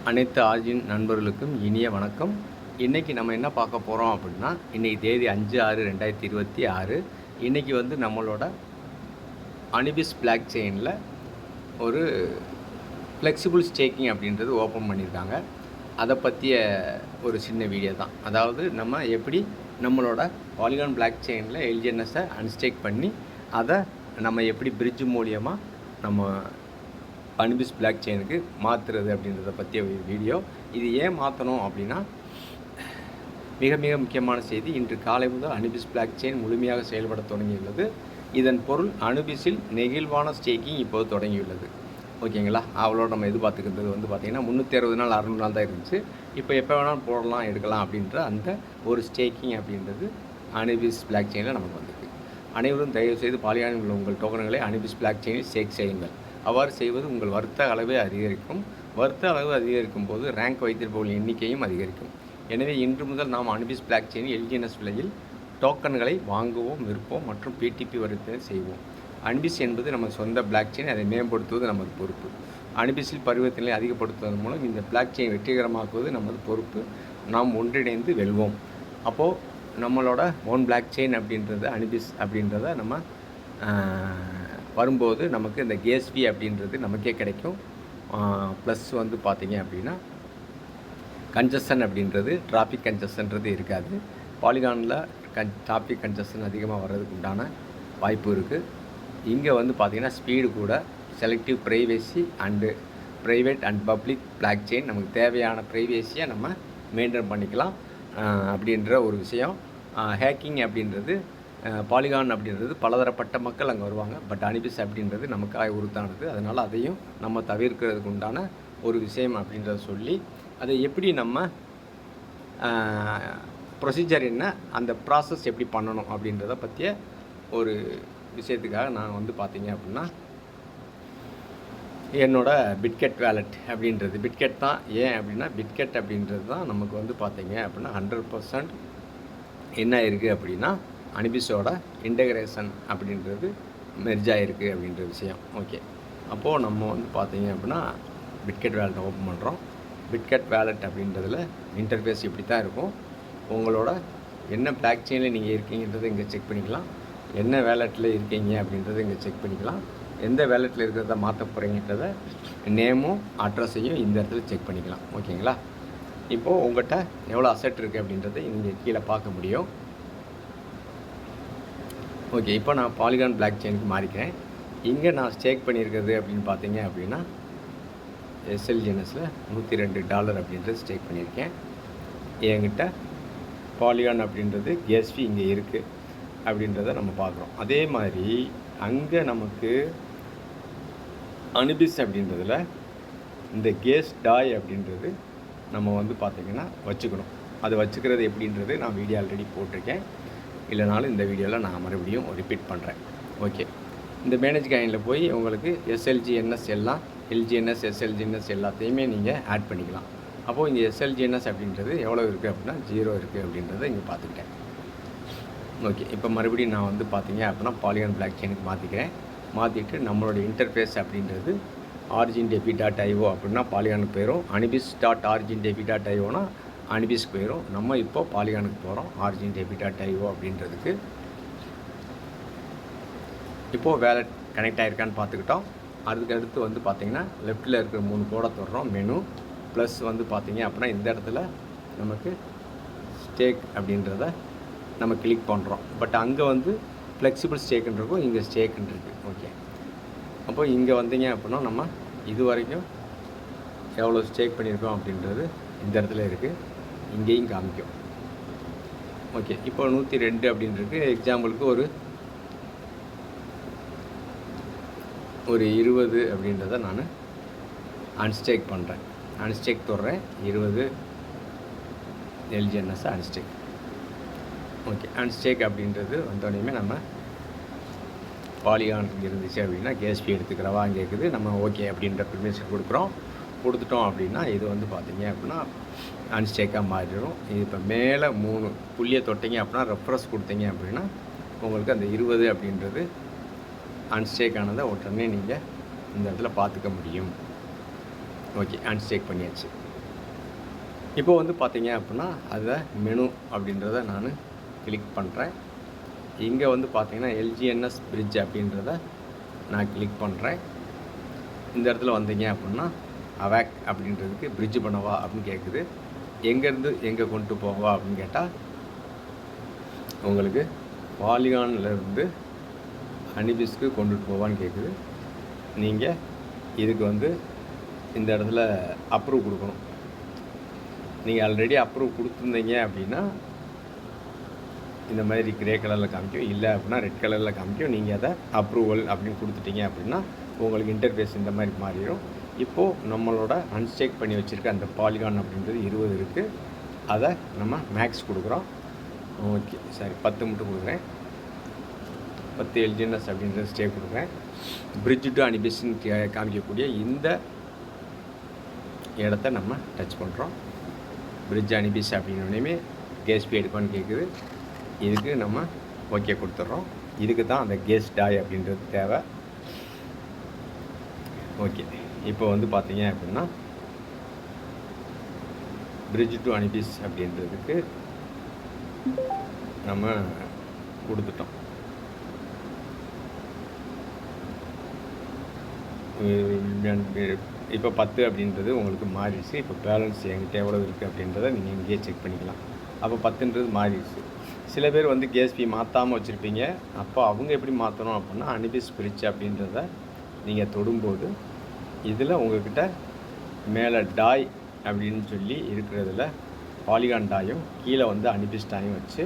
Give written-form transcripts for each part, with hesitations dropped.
அனைத்து ஆர்ஜின் நண்பர்களுக்கும் இனிய வணக்கம். இன்றைக்கி நம்ம என்ன பார்க்க போகிறோம் அப்படின்னா, இன்றைக்கி தேதி 5/6/2026. இன்றைக்கி வந்து நம்மளோட அனிபிஸ் பிளாக் செயினில் ஒரு ஃப்ளெக்சிபிள் ஸ்டேக்கிங் அப்படின்றது ஓப்பன் பண்ணியிருக்காங்க. அதை பற்றிய ஒரு சின்ன வீடியோ தான். அதாவது நம்ம எப்படி நம்மளோட பாலிகான் பிளாக் செயினில் எல்ஜிஎன்எஸை அன்ஸ்டேக் பண்ணி அதை நம்ம எப்படி பிரிட்ஜ் மூலியமாக நம்ம அனிபிஸ் பிளாக் செயினுக்கு மாற்றுறது அப்படின்றத பற்றிய வீடியோ. இது ஏன் மாற்றணும் அப்படின்னா, மிக மிக முக்கியமான செய்தி. இன்று காலை முதல் அனிபிஸ் பிளாக் செயின் முழுமையாக செயல்பட தொடங்கியுள்ளது. இதன் பொருள் அனிபிஸில் நெகிழ்வான ஸ்டேக்கிங் இப்போது தொடங்கியுள்ளது. ஓகேங்களா? அவ்வளோ நம்ம எதிர்பார்த்துக்கிறது வந்து பார்த்திங்கன்னா 360 நாள் 600 நாள் தான் இருந்துச்சு. இப்போ எப்போ வேணாலும் போடலாம் எடுக்கலாம் அப்படின்ற அந்த ஒரு ஸ்டேக்கிங் அப்படின்றது அனிபிஸ் பிளாக் செயினில் நமக்கு வந்திருக்கு. அனைவரும் தயவுசெய்து பாலிகானில் உள்ள உங்கள் டோக்கன்களை அனிபிஸ் பிளாக் செயினில் ஸ்டேக் செய்யுங்கள். அவ்வாறு செய்வது உங்கள் வர்த்தக அளவை அதிகரிக்கும். வர்த்தக அளவு அதிகரிக்கும் போது ரேங்க் வைத்திருப்பவர்களின் எண்ணிக்கையும் அதிகரிக்கும். எனவே இன்று முதல் நாம் அனிபிஸ் பிளாக் செயின் எல்ஜிஎன்எஸ் விலையில் டோக்கன்களை வாங்குவோம், விற்போம் மற்றும் பிடிபி வர்த்தனை செய்வோம். அனிபிஸ் என்பது நம்ம சொந்த பிளாக் செயின். அதை மேம்படுத்துவது நமது பொறுப்பு. அனிபிஸில் பரிவர்த்தனை அதிகப்படுத்துவதன் மூலம் இந்த பிளாக் செயின் வெற்றிகரமாக்குவது நமது பொறுப்பு. நாம் ஒன்றிணைந்து வெல்வோம். அப்போது நம்மளோட ஓன் பிளாக் செயின் அப்படின்றது அனிபிஸ் அப்படின்றத நம்ம வரும்போது நமக்கு இந்த கேஸ்வி அப்படின்றது நமக்கே கிடைக்கும். ப்ளஸ் வந்து பார்த்திங்க அப்படின்னா கன்ஜஷன் அப்படின்றது டிராஃபிக் கன்ஜஷன்றது இருக்காது. பாலிகானில் டிராஃபிக் கன்ஜஷன் அதிகமாக வர்றதுக்கு உண்டான வாய்ப்பு இருக்குது. இங்கே வந்து பார்த்திங்கன்னா ஸ்பீடு கூட selective privacy and private and public block chain நமக்கு தேவையான ப்ரைவேசியை நம்ம மெயின்டைன் பண்ணிக்கலாம் அப்படின்ற ஒரு விஷயம். ஹேக்கிங் அப்படின்றது பாலிகான் அப்படின்றது பலதரப்பட்ட மக்கள் அங்கே வருவாங்க. பட் அனிபிஸ் அப்படின்றது நமக்காக உறுத்தானது. அதனால் அதையும் நம்ம தவிர்க்கிறதுக்கு உண்டான ஒரு விஷயம் அப்படின்றத சொல்லி, அதை எப்படி நம்ம ப்ரொசீஜர் என்ன, அந்த ப்ராசஸ் எப்படி பண்ணணும் அப்படின்றத பற்றிய ஒரு விஷயத்துக்காக நான் வந்து பார்த்திங்க அப்படின்னா என்னோடய பிட்கெட் வேலட் அப்படின்றது பிட்கெட் தான். ஏன் அப்படின்னா பிட்கெட் அப்படின்றது தான் நமக்கு வந்து பார்த்திங்க அப்படின்னா 100% என்ன இருக்குது அப்படின்னா அனிபிஸோட இன்டெகிரேஷன் அப்படின்றது மெர்ஜ் ஆகிருக்கு அப்படின்ற விஷயம். ஓகே, அப்போது நம்ம வந்து பார்த்திங்க அப்படின்னா பிட்கெட் வேலெட்டை ஓப்பன் பண்ணுறோம். பிட்கெட் வேலெட் அப்படின்றதில் இன்டர்ஃபேஸ் இப்படி தான் இருக்கும். உங்களோட என்ன பிளாக் செயினில் நீங்கள் இருக்கீங்கன்றதை இங்கே செக் பண்ணிக்கலாம். என்ன வேலெட்டில் இருக்கீங்க அப்படின்றத இங்கே செக் பண்ணிக்கலாம். எந்த வேலெட்டில் இருக்கிறத மாற்ற போகிறீங்கன்றத நேமும் அட்ரஸையும் இந்த இடத்துல செக் பண்ணிக்கலாம். ஓகேங்களா? இப்போது உங்கள்கிட்ட எவ்வளோ அசெட் இருக்குது அப்படின்றத நீங்கள் கீழே பார்க்க முடியும். ஓகே, இப்போ நான் பாலிகான் பிளாக் செயினுக்கு மாறிக்கிறேன். இங்கே நான் ஸ்டேக் பண்ணியிருக்கிறது அப்படின்னு பார்த்தீங்க அப்படின்னா எஸ்எல்ஜிஎன்எஸில் $102 அப்படின்றது ஸ்டேக் பண்ணியிருக்கேன். என்கிட்ட பாலிகான் அப்படின்றது கேஸ்வி இங்கே இருக்குது அப்படின்றத நம்ம பார்க்குறோம். அதே மாதிரி அங்கே நமக்கு அனிபிஸ் அப்படின்றதில் இந்த கேஸ் டாய் அப்படின்றது நம்ம வந்து பார்த்திங்கன்னா வச்சுக்கணும். அது வச்சுக்கிறது எப்படின்றது நான் வீடியோ ஆல்ரெடி போட்டிருக்கேன். இல்லைனாலும் இந்த வீடியோவில் நான் மறுபடியும் ரிப்பீட் பண்ணுறேன். ஓகே, இந்த மேனேஜ் காயினில் போய் உங்களுக்கு எஸ்எல்ஜிஎன்எஸ் எல்லாம் எல்ஜிஎன்எஸ் எஸ்எல்ஜிஎன்எஸ் எல்லாத்தையுமே நீங்கள் ஆட் பண்ணிக்கலாம். அப்போது இங்கே எஸ்எல்ஜிஎன்எஸ் அப்படின்றது எவ்வளோ இருக்குது அப்படின்னா 0 இருக்குது அப்படின்றத இங்கே பார்த்துக்கிட்டேன். ஓகே, இப்போ மறுபடியும் நான் வந்து பார்த்திங்க அப்படின்னா பாலிகான் பிளாக் செயினுக்கு மாற்றிக்கிறேன். மாற்றிட்டு நம்மளோட இன்டர்ஃபேஸ் அப்படின்றது origindb.io அப்படின்னா பாலிகானுக்கு போயிடும். anibis.origindb.ioனா அனிபிஸ்க்கு போயிடும். நம்ம இப்போ பாலிகானுக்கு போகிறோம். origindb.io அப்படின்றதுக்கு இப்போது வேலட் கனெக்ட் ஆகிருக்கான்னு பார்த்துக்கிட்டோம். அதுக்கடுத்து வந்து பார்த்திங்கன்னா லெஃப்ட்டில் இருக்கிற 3 கோடை தொடுறோம். மெனு ப்ளஸ் வந்து பார்த்திங்க அப்படின்னா இந்த இடத்துல நமக்கு ஸ்டேக் அப்படின்றத நம்ம கிளிக் பண்ணுறோம். பட் அங்கே வந்து ஃப்ளெக்சிபிள் ஸ்டேக்குன்னு இருக்கும், இங்கே ஸ்டேக்குன்னு இருக்குது. ஓகே, அப்போ இங்கே வந்தீங்க அப்படின்னா நம்ம இது வரைக்கும் எவ்வளோ ஸ்டேக் பண்ணியிருக்கோம் அப்படின்றது இந்த இடத்துல இருக்குது, இங்கேயும் காமிக்கும். ஓகே, இப்போ 102 அப்படின்றது எக்ஸாம்பிளுக்கு ஒரு 20 அப்படின்றத நான் அன்ஸ்டேக் பண்ணுறேன். அன்ஸ்டேக் தொடுறேன். 20 எல்ஜிஎன்எஸ் அன்ஸ்டேக். ஓகே, அன்ஸ்டேக் அப்படின்றது வந்தோடனே நம்ம பாலிகான் இருந்துச்சு அப்படின்னா கேஸ்பி எடுத்துக்கிறவா கேட்குது. நம்ம ஓகே அப்படின்ற பெர்மிஷன் கொடுத்துட்டோம் அப்படின்னா இது வந்து பார்த்திங்க அப்படின்னா அன்ஸ்டேக்காக மாறிடும். இது இப்போ மேலே 3 புள்ளியை தொட்டிங்க அப்படின்னா ரெஃப்ரெஷ் கொடுத்தீங்க அப்படின்னா உங்களுக்கு அந்த 20 அப்படின்றது அன்ஸ்டேக் ஆனதை உடனே நீங்கள் இந்த இடத்துல பார்த்துக்க முடியும். ஓகே, அன்ஸ்டேக் பண்ணியாச்சு. இப்போ வந்து பார்த்தீங்க அப்படின்னா அதில் மெனு அப்படின்றத நான் கிளிக் பண்ணுறேன். இங்கே வந்து பார்த்தீங்கன்னா எல்ஜிஎன்எஸ் பிரிட்ஜ் அப்படின்றத நான் கிளிக் பண்ணுறேன். இந்த இடத்துல வந்தீங்க அப்படின்னா அவாக் அப்படின்றதுக்கு பிரிட்ஜ் பண்ணவா அப்படின்னு கேட்குது. எங்கேருந்து எங்கே கொண்டு போவா அப்படின்னு கேட்டால் உங்களுக்கு பாலிகான்லேருந்து அனிபிஸ்க்கு கொண்டுட்டு போவான்னு கேட்குது. நீங்கள் இதுக்கு வந்து இந்த இடத்துல அப்ரூவ் கொடுக்கணும். நீங்கள் ஆல்ரெடி அப்ரூவ் கொடுத்துருந்தீங்க அப்படின்னா இந்த மாதிரி கிரே கலரில் காமிக்கும், இல்லை அப்படின்னா ரெட் கலரில் காமிக்கும். நீங்கள் அதை அப்ரூவல் அப்படின்னு கொடுத்துட்டீங்க அப்படின்னா உங்களுக்கு இன்டர்ஃபேஸ் இந்த மாதிரி மாறிடும். இப்போது நம்மளோட அன்ஸ்டேக் பண்ணி வச்சுருக்க அந்த பாலிகான் அப்படின்றது 20 இருக்குது. அதை நம்ம மேக்ஸ் கொடுக்குறோம். ஓகே, சரி 10 மட்டும் கொடுக்குறேன். 10 எல்ஜிஎன்எஸ் அப்படின்றது ஸ்டே கொடுக்குறேன். பிரிட்ஜ் டு அனிபிஸ்ன்னு காமிக்கக்கூடிய இந்த இடத்த நம்ம டச் பண்ணுறோம். பிரிட்ஜ் அனிபிஸ் அப்படின்னோடனே கேஸ் பே எடுக்கணும்னு கேட்குது. இதுக்கு நம்ம ஓகே கொடுத்துட்றோம். இதுக்கு தான் அந்த கேஸ் டாய் அப்படின்றது தேவை. ஓகே, இப்போ வந்து பார்த்தீங்க அப்படின்னா பிரிட்ஜ் டு அனிபிஸ் அப்படின்றதுக்கு நம்ம கொடுத்துட்டோம். இப்போ 10 அப்படின்றது உங்களுக்கு மாறிடுச்சு. இப்போ பேலன்ஸ் என்கிட்ட எவ்வளோ இருக்குது அப்படின்றத நீங்கள் இங்கேயே செக் பண்ணிக்கலாம். அப்போ 10ன்றது மாறிடுச்சு. சில பேர் வந்து கேஸ் ஃபீ மாற்றாமல் வச்சுருப்பீங்க. அப்போ அவங்க எப்படி மாற்றணும் அப்படின்னா அனிபிஸ் பிரிட்ஜ் அப்படின்றத நீங்கள் தொடும்போது இதில் உங்கள்கிட்ட மேலே டாய் அப்படின்னு சொல்லி இருக்கிறதுல பாலிகான் டாயும் கீழே வந்து அனிபிஸ் டாயும் வச்சு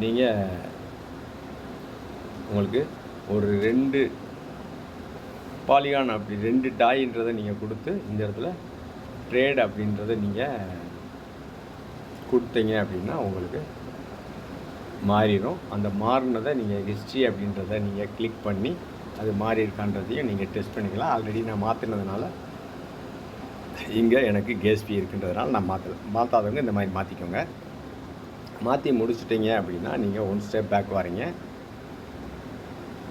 நீங்கள் உங்களுக்கு ஒரு 2 பாலிகான் அப்படி 2 டாயின்றதை நீங்கள் கொடுத்து இந்த இடத்துல ட்ரேட் அப்படின்றத நீங்கள் கொடுத்தீங்க அப்படின்னா உங்களுக்கு மாறிடும். அந்த மாறினதை நீங்கள் ஹிஸ்ட்ரி அப்படின்றத நீங்கள் கிளிக் பண்ணி அது மாறி இருக்கான்றதையும் நீங்கள் டெஸ்ட் பண்ணிக்கலாம். ஆல்ரெடி நான் மாற்றினதுனால இங்கே எனக்கு கேஸ் ஃபீ இருக்குன்றதுனால நான் மாற்றாதவங்க இந்த மாதிரி மாற்றிக்கோங்க. மாற்றி முடிச்சுட்டிங்க அப்படின்னா நீங்கள் 1 ஸ்டெப் பேக் வரீங்க.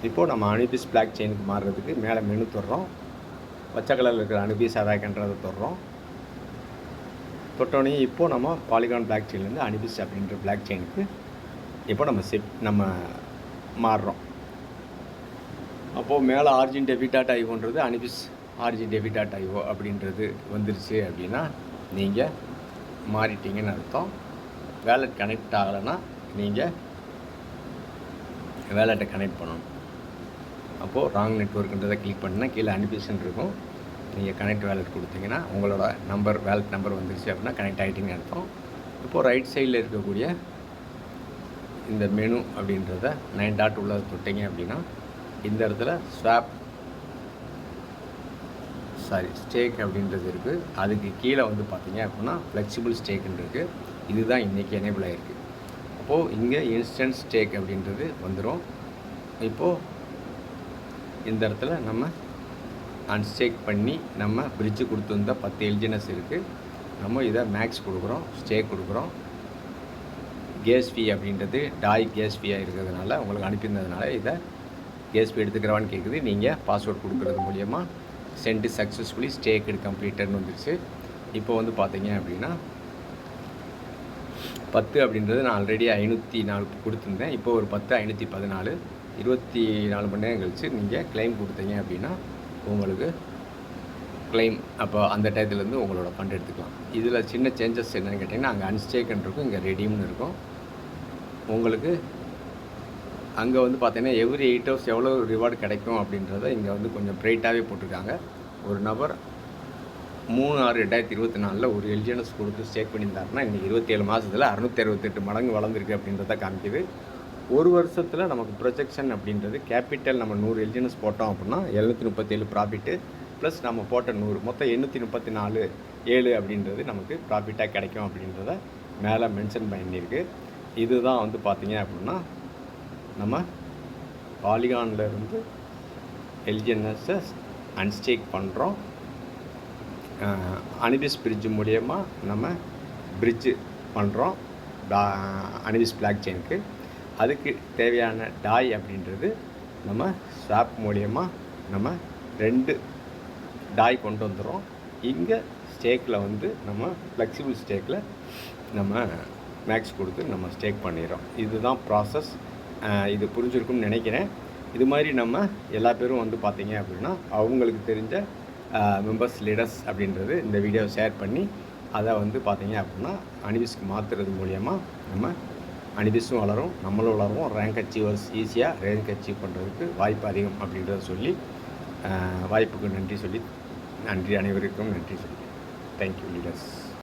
இப்போது நம்ம அனிபிஸ் பிளாக் செயினுக்கு மாறுறதுக்கு மேலே மெனு தொடுறோம். பச்சை கலரில் இருக்கிற அனிபிஸ் அவாக்ன்றதை தொடுறோம். தொட்டோடனே இப்போது நம்ம பாலிகான் பிளாக் செயின்லேருந்து அனிபிஸ் அப்படின்ற பிளாக் செயினுக்கு இப்போ நம்ம மாறுறோம். அப்போது மேலே ஆர்ஜின் டெபிட்.io அனிபிஸ் ஆர்ஜின் டெபிட்.io அப்படின்றது வந்துருச்சு அப்படின்னா நீங்கள் மாறிட்டீங்கன்னு அர்த்தம். வேலெட் கனெக்ட் ஆகலைன்னா நீங்கள் வேலெட்டை கனெக்ட் பண்ணணும். அப்போது ராங் நெட்வொர்க்குன்றதை கிளிக் பண்ணினா கீழே அனிபிஸ்ன்னு இருக்கும். நீங்கள் கனெக்ட் வேலெட் கொடுத்தீங்கன்னா உங்களோட வேலெட் நம்பர் வந்துருச்சு அப்படின்னா கனெக்ட் ஆகிட்டிங்கன்னு அர்த்தம். இப்போது ரைட் சைடில் இருக்கக்கூடிய இந்த மெனு அப்படின்றத 9 டாட் உள்ளதை தொட்டிங்க அப்படின்னா இந்த இடத்துல ஸ்டேக் அப்படின்றது இருக்குது. அதுக்கு கீழே வந்து பார்த்தீங்க அப்படின்னா ஃப்ளெக்சிபிள் ஸ்டேக்குன்னு இருக்குது. இதுதான் இன்றைக்கி எனேபிள் ஆகிருக்கு. அப்போது இங்கே இன்ஸ்டன்ட் ஸ்டேக் அப்படின்றது வந்துடும். இப்போது இந்த இடத்துல நம்ம அன்ஸ்டேக் பண்ணி நம்ம பிரிட்ஜு கொடுத்துருந்த 10 எல்ஜிஎன்எஸ் இருக்குது. நம்ம இதை மேக்ஸ் கொடுக்குறோம், ஸ்டேக் கொடுக்குறோம். கேஸ் ஃபீ அப்படின்றது டாய் கேஸ் ஃபீயாக இருக்கிறதுனால உங்களுக்கு அனுப்பியிருந்ததுனால இதை கேஸ் ஃபீ எடுத்துக்கிறவான்னு கேட்குது. நீங்கள் பாஸ்வேர்ட் கொடுக்குறது மூலிமா சென்ட் சக்ஸஸ்ஃபுல்லி ஸ்டேக் கம்ப்ளீட்டட்னு வந்துருச்சு. இப்போ வந்து பார்த்தீங்க அப்படின்னா 10 அப்படின்றது நான் ஆல்ரெடி 504 கொடுத்துருந்தேன். இப்போ ஒரு 10 514 24 மணி நேரம் கழித்து நீங்கள் கிளைம் கொடுத்தீங்க அப்படின்னா உங்களுக்கு கிளைம் அப்போ அந்த டயத்துலேருந்து உங்களோட ஃபண்ட் எடுத்துக்கலாம். இதில் சின்ன சேஞ்சஸ் என்னென்னு கேட்டிங்கன்னா அங்கே அன்ஸ்டேக்குன்னு இருக்கும், இங்கே ரெடீம்னு இருக்கும். உங்களுக்கு அங்கே வந்து பார்த்தீங்கன்னா எவ்ரி 8 hours எவ்வளோ ரிவார்டு கிடைக்கும் அப்படின்றத இங்கே வந்து கொஞ்சம் பிரைட்டாகவே போட்டிருக்காங்க. ஒரு நபர் 3/6/2024 ஒரு எல்ஜிஎன்எஸ் கொடுத்து ஸ்டேக் பண்ணியிருந்தாருன்னா இன்றைக்கி 27 மாதத்தில் 668 மடங்கு வளர்ந்துருக்கு அப்படின்றத காமிக்குது. ஒரு வருஷத்தில் நமக்கு ப்ரொஜெக்ஷன் அப்படின்றது கேபிட்டல் நம்ம 100 எல்ஜிஎன்எஸ் போட்டோம் அப்படின்னா 737 ப்ராஃபிட்டு ப்ளஸ் நம்ம போட்ட 100 மொத்தம் 834.7 அப்படின்றது நமக்கு ப்ராஃபிட்டாக கிடைக்கும் அப்படின்றத மேலே மென்ஷன் பண்ணியிருக்கு. இதுதான் வந்து பார்த்திங்க அப்படின்னா நம்ம பாலிகானில் இருந்து எல்ஜிஎன்எஸ்ஸை அன்ஸ்டேக் பண்ணுறோம். அனிபிஸ் பிரிட்ஜ் மூலயமா நம்ம பிரிட்ஜு பண்ணுறோம் அனிபிஸ் பிளாக் செயினுக்கு. அதுக்கு தேவையான டாய் அப்படின்றது நம்ம ஸ்வாப் மூலயமா நம்ம 2 டாய் கொண்டு வந்துடும். இங்கே ஸ்டேக்கில் வந்து நம்ம ஃப்ளெக்சிபிள் ஸ்டேக்கில் நம்ம மேக்ஸ் கொடுத்து நம்ம ஸ்டேக் பண்ணிடுறோம். இதுதான் ப்ராசஸ். இது புரிஞ்சிருக்கும்னு நினைக்கிறேன். இது மாதிரி நம்ம எல்லா பேரும் வந்து பார்த்திங்க அப்படின்னா அவங்களுக்கு தெரிஞ்ச மெம்பர்ஸ் லீடர்ஸ் அப்படின்றது இந்த வீடியோவை ஷேர் பண்ணி அதை வந்து பார்த்திங்க அப்படின்னா அனிபிஸ்க்கு மாற்றுறது மூலயமா நம்ம அனிபிஸும் வளரும், நம்மளும் வளரும், ரேங்க் அச்சீவர்ஸ் ஈஸியாக ரேங்க் அச்சீவ் பண்ணுறதுக்கு வாய்ப்பு அதிகம் அப்படின்றத சொல்லி வாய்ப்புக்கு நன்றி சொல்லி அனைவருக்கும் நன்றி சொல்லி தேங்க்யூ லீடர்ஸ்.